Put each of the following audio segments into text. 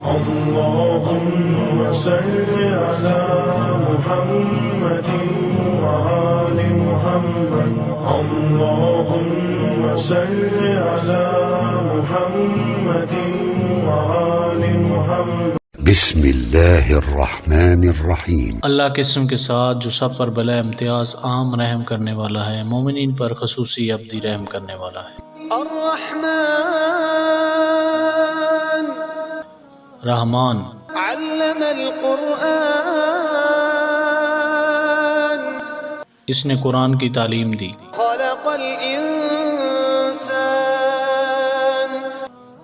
اللهم صل على محمد وآل محمد اللهم صل على محمد وآل محمد بسم اللہ الرحمن الرحیم۔ اللہ کے اسم کے ساتھ جو سب پر بلا امتیاز عام رحم کرنے والا ہے، مومنین پر خصوصی ابدی رحم کرنے والا ہے۔ الرحمن رحمان علم القرآن اس نے قرآن کی تعلیم دی، خلق الانسان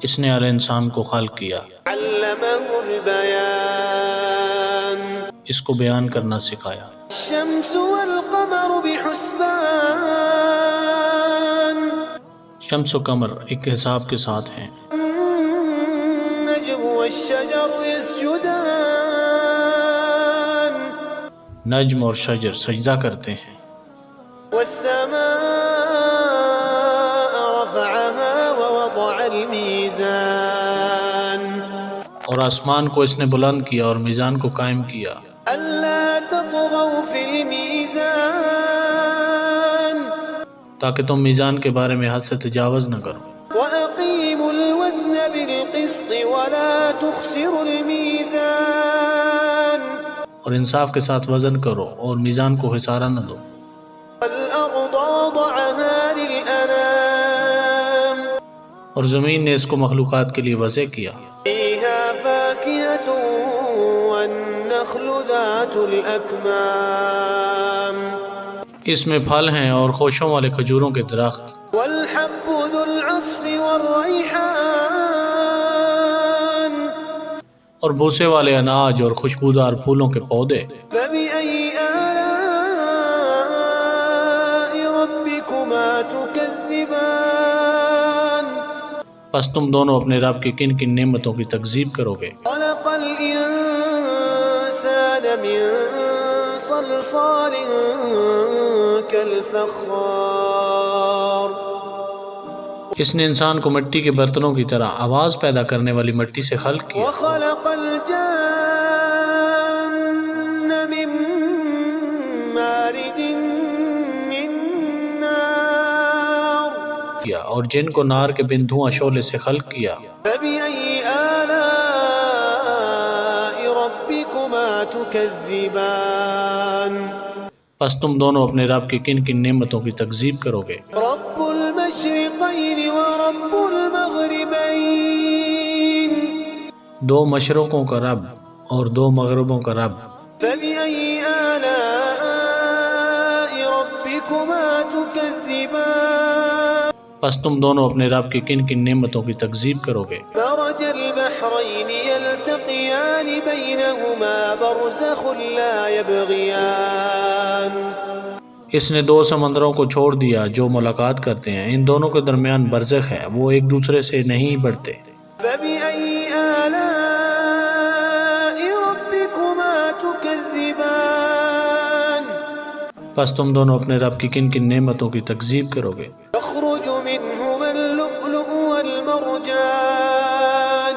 اس نے ہر انسان کو خلق کیا، علمه البيان اس کو بیان کرنا سکھایا۔ الشمس والقمر بحسبان شمس و قمر ایک حساب کے ساتھ ہیں، النجم والشجر يسجدان نجم اور شجر سجدہ کرتے ہیں۔ والسماء رفعها ووضع الميزان اور آسمان کو اس نے بلند کیا اور میزان کو قائم کیا، ألا تطغوا في الميزان تاکہ تم میزان کے بارے میں حد سے تجاوز نہ کرو، وأقيموا الوزن بالقسط ولا تخسروا الميزان اور انصاف کے ساتھ وزن کرو اور میزان کو خسارہ نہ دو۔ والأرض وضعها للأنام اور زمین نے اس کو مخلوقات کے لیے وضع کیا، فيها فاكهة والنخل ذات الأكمام اس میں پھل ہیں اور خوشوں والے کھجوروں کے درخت، والحب ذو العصف والريحان اور بوسے والے اناج اور خوشبودار پھولوں کے پودے۔ فبأي آلاء ربكما تكذبان پس تم دونوں اپنے رب کی کن کن نعمتوں کی تکذیب کرو گے؟ خلق الإنسان من صلصال كالفخار اس نے انسان کو مٹی کے برتنوں کی طرح آواز پیدا کرنے والی مٹی سے خلق کیا، وخلق الجان من مارج من نار اور جن کو نار کے بن دھواں شعلے سے خلق کیا۔ فبأي آلاء ربكما تكذبان پس تم دونوں اپنے رب کی کن کن نعمتوں کی تکذیب کرو گے؟ رب المشرقين ورب المغربين دو مشرقوں کا رب اور دو مغربوں کا رب، فبأي آلاء ربكما تكذبان پس تم دونوں اپنے رب کی کن کن نعمتوں کی تکذیب کرو گے؟ مرج البحرين يلتقيان بينهما برزخ لا يبغيان اس نے دو سمندروں کو چھوڑ دیا جو ملاقات کرتے ہیں، ان دونوں کے درمیان برزخ ہے، وہ ایک دوسرے سے نہیں بڑھتے۔ فبأي آلاء ربكما تكذبان پس تم دونوں اپنے رب کی کن کن نعمتوں کی تکذیب کرو گے؟ يخرج منهما اللؤلؤ والمرجان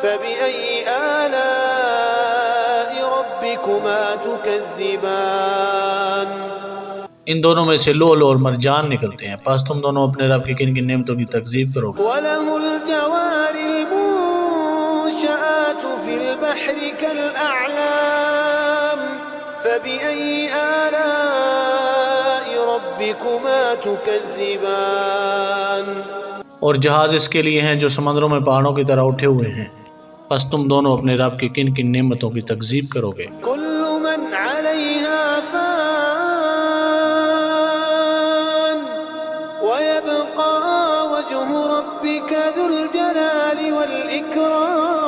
فبأي آلاء ربكما تكذبان ان دونوں میں سے لؤلؤ اور مرجان نکلتے ہیں، پس تم دونوں اپنے رب کی کن کن نعمتوں کی تکذیب کرو گے؟ وله الجوار المنشآت في البحر كالأعلام فبأي آلاء ربكما تكذبان اور جہاز اس کے لیے ہیں جو سمندروں میں پہاڑوں کی طرح اٹھے ہوئے ہیں، پس تم دونوں اپنے رب کی کن کن نعمتوں کی تکذیب کرو گے؟ كل من عليها فان ويبقى وجه ربك ذو الجلال والإكرام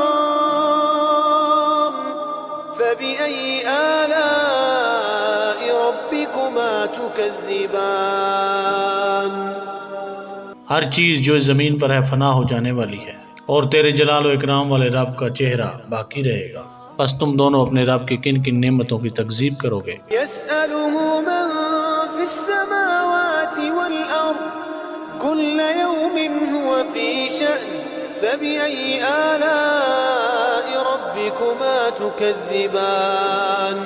فبأي آلاء ربكما تكذبان ہر چیز جو اس زمین پر ہے فنا ہو جانے والی ہے، اور تیرے جلال و اکرام والے رب کا چہرہ باقی رہے گا، پس تم دونوں اپنے رب کی کن کن نعمتوں کی تکذیب کرو گے؟ يسأله من في السماوات والأرض كل يوم هو في شأن فبأي آلاء ربكما تكذبان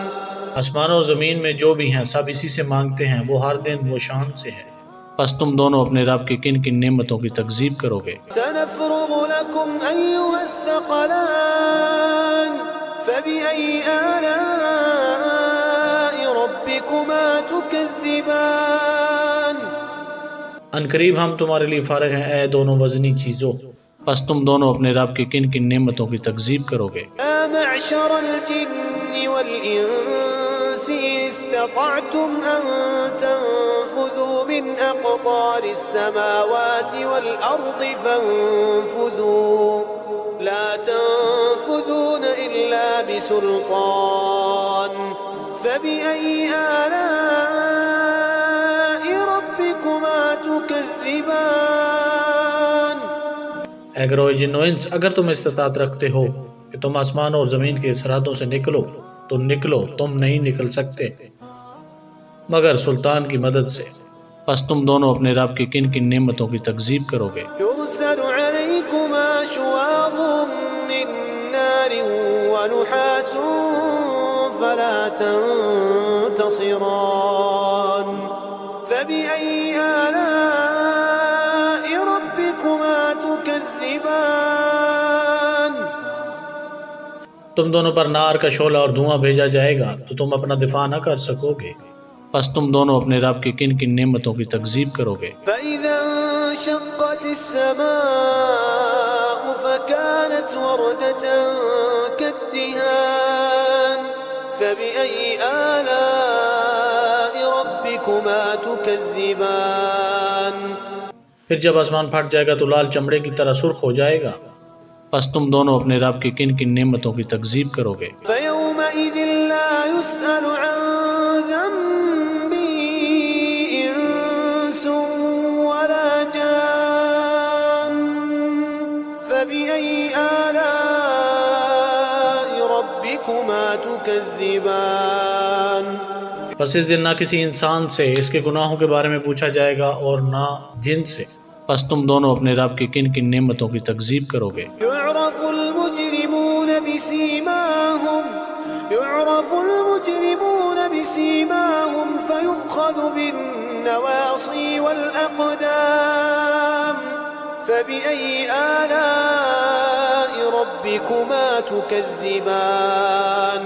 آسمان اور زمین میں جو بھی ہیں سب اسی سے مانگتے ہیں، وہ ہر دن وہ شان سے ہے۔ پس تم دونوں اپنے رب کی کن کن نعمتوں کی تکذیب کرو گے؟ سنفرغ لكم أيها الثقلان فبأي آلاء ربكما تكذبان ان قریب ہم تمہارے لیے فارغ ہیں اے دونوں وزنی چیزوں، پس تم دونوں اپنے رب کی کن کن نعمتوں کی تکذیب کرو گے؟ يا معشر الجن والإنس إن استطعتم أن تنفذوا من أقطار السماوات والأرض فانفذوا لا تنفذون إلا بسلطان فبأي آلاء ربكما تكذبان اے گروہ جن و انس، اگر تم استطاعت رکھتے ہو کہ تم آسمان اور زمین کے سرحدوں سے نکلو تو نکلو، تم نہیں نکل سکتے مگر سلطان کی مدد سے، پس تم دونوں اپنے رب کی کن کن نعمتوں کی تکذیب کرو گے؟ يرسل عليكما شواظ من نار ونحاس فلا تنتصران فبأي آلاء ربكما تكذبان تم دونوں پر نار کا شعلہ اور دھواں بھیجا جائے گا تو تم اپنا دفاع نہ کر سکو گے، پس تم دونوں اپنے رب کی کن کن نعمتوں کی تکذیب کرو گے؟ فإذا انشقت السماء فكانت وردة كالدهان فبأي آلاء ربكما تكذبان پھر جب آسمان پھٹ جائے گا تو لال چمڑے کی طرح سرخ ہو جائے گا، پس تم دونوں اپنے رب کی کن کن نعمتوں کی تکذیب کرو گے؟ فيومئذ لا يسأل عن ذنبه إنس ولا جان فبأي آلاء ربكما تكذبان پس اس دن نہ کسی انسان سے اس کے گناہوں کے بارے میں پوچھا جائے گا اور نہ جن سے، پس تم دونوں اپنے رب کی کن کن نعمتوں کی تکذیب کرو گے؟ يعرف المجرمون بسيماهم فيؤخذ بالنواصي والأقدام فبأي آلاء ربكما تكذبان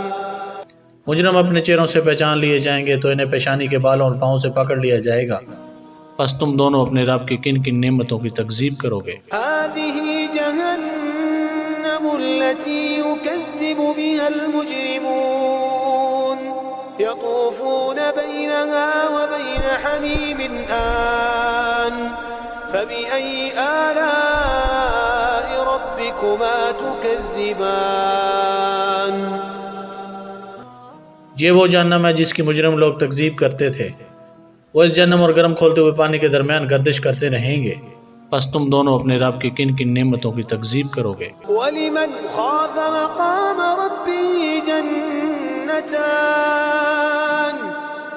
مجرم اپنے چہروں سے پہچان لیے جائیں گے تو انہیں پیشانی کے بالوں اور پاؤں سے پکڑ لیا جائے گا، پس تم دونوں اپنے رب کی کن کن نعمتوں کی تکذیب کرو گے؟ هذه جهنم التي يكذب بها المجرمون يطوفون بينها وبين حميم آن فبأي آلاء ربكما تكذبان یہ وہ جہنم ہے جس کی مجرم لوگ تکذیب کرتے تھے، وہ اس جہنم اور گرم کھولتے ہوئے پانی کے درمیان گردش کرتے رہیں گے، پس تم دونوں اپنے رب کی کن کن نعمتوں کی تکذیب کرو گے؟ ولمن خاف مقام ربه جنتان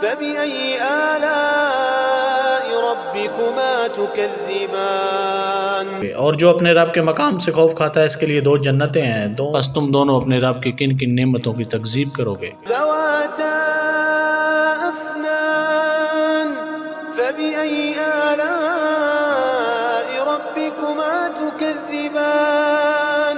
فبأي آلاء ربكما تكذبان اور جو اپنے رب کے مقام سے خوف کھاتا ہے اس کے لیے دو جنتیں ہیں، پس تم دونوں اپنے رب کی کن کن نعمتوں کی تکذیب کرو گے؟ ذواتا أفنان فبأي آلاء ربكما تكذبان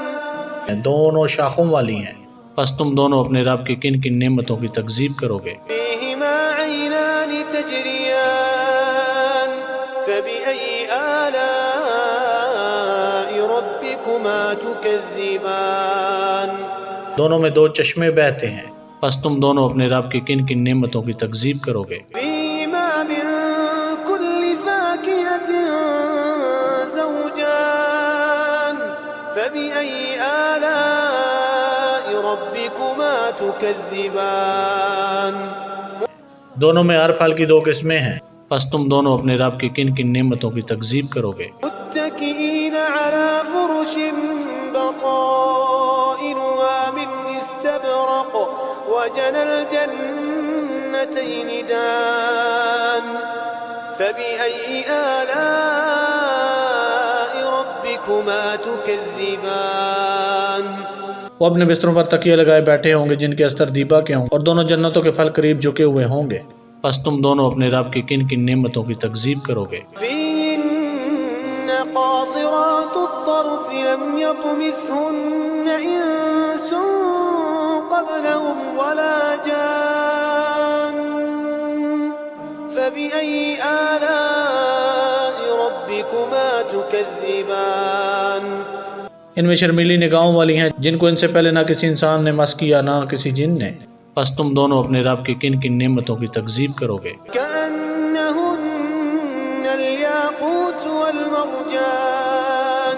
دونوں شاخوں والی ہیں، پس تم دونوں اپنے رب کی کن کن نعمتوں کی تکذیب کرو گے؟ فيهما عينان تجريان فبأي آلاء ربكما تكذبان دونوں میں دو چشمے بہتے ہیں، پس تم دونوں اپنے رب کی کن کن نعمتوں کی تکذیب کرو گے؟ فيهما من كل فاكهة زوجان فبأي آلاء ربكما تكذبان دونوں میں ہر پھل کی دو قسمیں ہیں، پس تم دونوں اپنے رب کی کن کن نعمتوں کی تکذیب کرو گے؟ متكئين على فرش بطائنها من استبرق وجنى الجنتين دان فبأي آلاء ربكما تكذبان وہ اپنے بستروں پر تکیے لگائے بیٹھے ہوں گے جن کے استر دیبا کے ہوں اور دونوں جنتوں کے پھل قریب جھکے ہوئے ہوں گے، پس تم دونوں اپنے رب کی کن کن نعمتوں کی تکذیب کرو گے؟ فيهن قاصرات الطرف لم يطمثهن إنس قبلهم ولا جان فبأي آلاء ربكما تكذبان ان میں شرمیلی نگاہوں والی ہیں جن کو ان سے پہلے نہ کسی انسان نے مس کیا نہ کسی جن نے، پس تم دونوں اپنے رب کی کن کن نعمتوں کی تکذیب کرو گے؟ كأنهن الياقوت والمرجان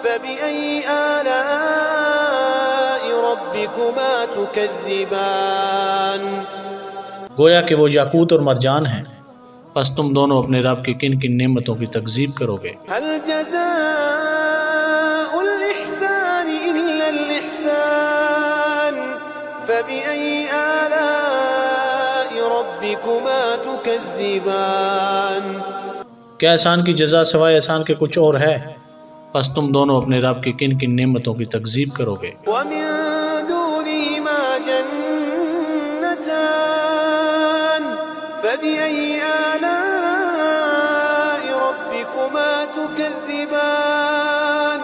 فبأي آلاء ربكما تكذبان گویا کہ وہ یاقوت اور مرجان ہیں، پس تم دونوں اپنے رب کی کن کن نعمتوں کی تکذیب کرو گے؟ هل جزاء الإحسان إلا الإحسان فبأي آلاء ربكما تكذبان کیا احسان کی جزا سوائے احسان کے کچھ اور ہے؟ پس تم دونوں اپنے رب کی کن کن نعمتوں کی تکذیب کرو گے؟ ومن دونهما جنتان فبأي آلاء ربكما تكذبان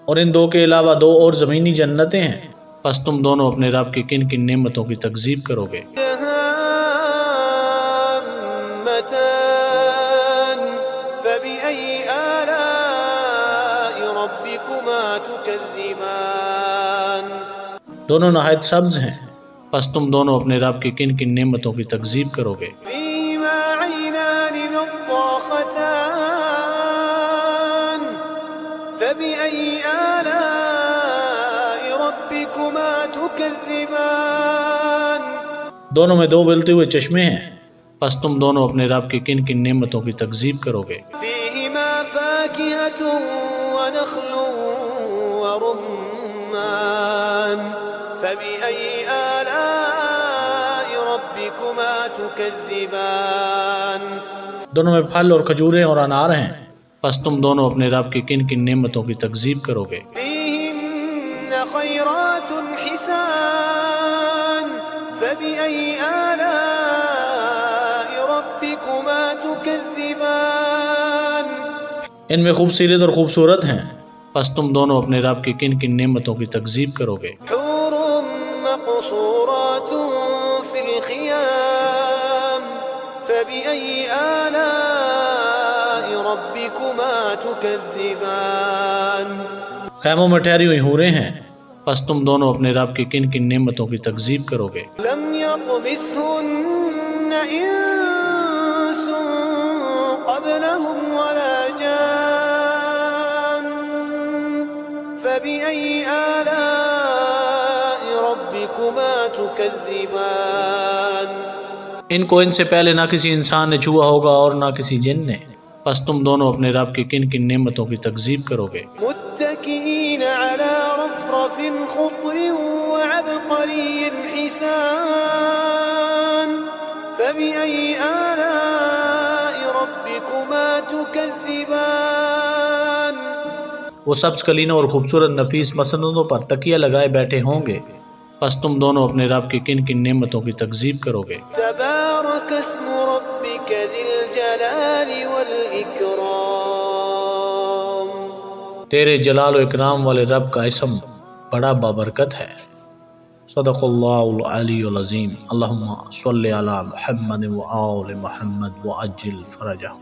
اور ان دو کے علاوہ دو اور زمینی جنتیں ہیں، پس تم دونوں اپنے رب کی کن کن نعمتوں کی تکذیب کرو گے؟ دهامتان فبأي آلاء ربكما تكذبان دونوں نہایت سبز ہیں، پس تم دونوں اپنے رب کی کن کن نعمتوں کی تکذیب کرو گے؟ فيهما عينان نضاختان فبأي آلاء ربكما تكذبان دونوں میں دو بلتے ہوئے چشمے ہیں، پس تم دونوں اپنے رب کی کن کن نعمتوں کی تکذیب کرو گے؟ فيهما فاكهة ونخل ورمان فبأي آلاء ربكما تكذبان دونوں میں پھل اور کھجوریں اور انار ہیں، پس تم دونوں اپنے رب کی کن کن نعمتوں کی تکذیب کرو گے؟ فيهن خيرات حسان فبأي آلاء ربكما تكذبان ان میں خوبصورت اور خوبصورت ہیں، پس تم دونوں اپنے رب کی کن کن نعمتوں کی تکذیب کرو گے؟ حور مقصورات في الخيام فبأي آلاء ربكما تكذبان خیموں میں ٹھہری ہوئی حوریں ہیں، پس تم دونوں اپنے رب کی کن کن نعمتوں کی تکذیب کرو گے؟ لم يطمثهن إنس قبلهم ولا جان فبأي آلاء ربكما تكذبان ان کو ان سے پہلے نہ کسی انسان نے چھوا ہوگا اور نہ کسی جن نے، پس تم دونوں اپنے رب کی کن کن نعمتوں کی تکذیب کرو گے؟ متكئين على رفرف خضر وعبقري حسان فبأي آلاء ربكما تكذبان وہ سبز کلینوں اور خوبصورت نفیس مسندوں پر تکیہ لگائے بیٹھے ہوں گے، پس تم دونوں اپنے رب کی کن کن نعمتوں کی تکذیب کرو گے؟ تبارك اسم ربك ذي الجلال والإكرام تیرے جلال و اکرام والے رب کا اسم بڑا بابرکت ہے۔ صدق اللہ العلی العظیم۔ اللہم صلی علی محمد و آل محمد وعجل فرجہ۔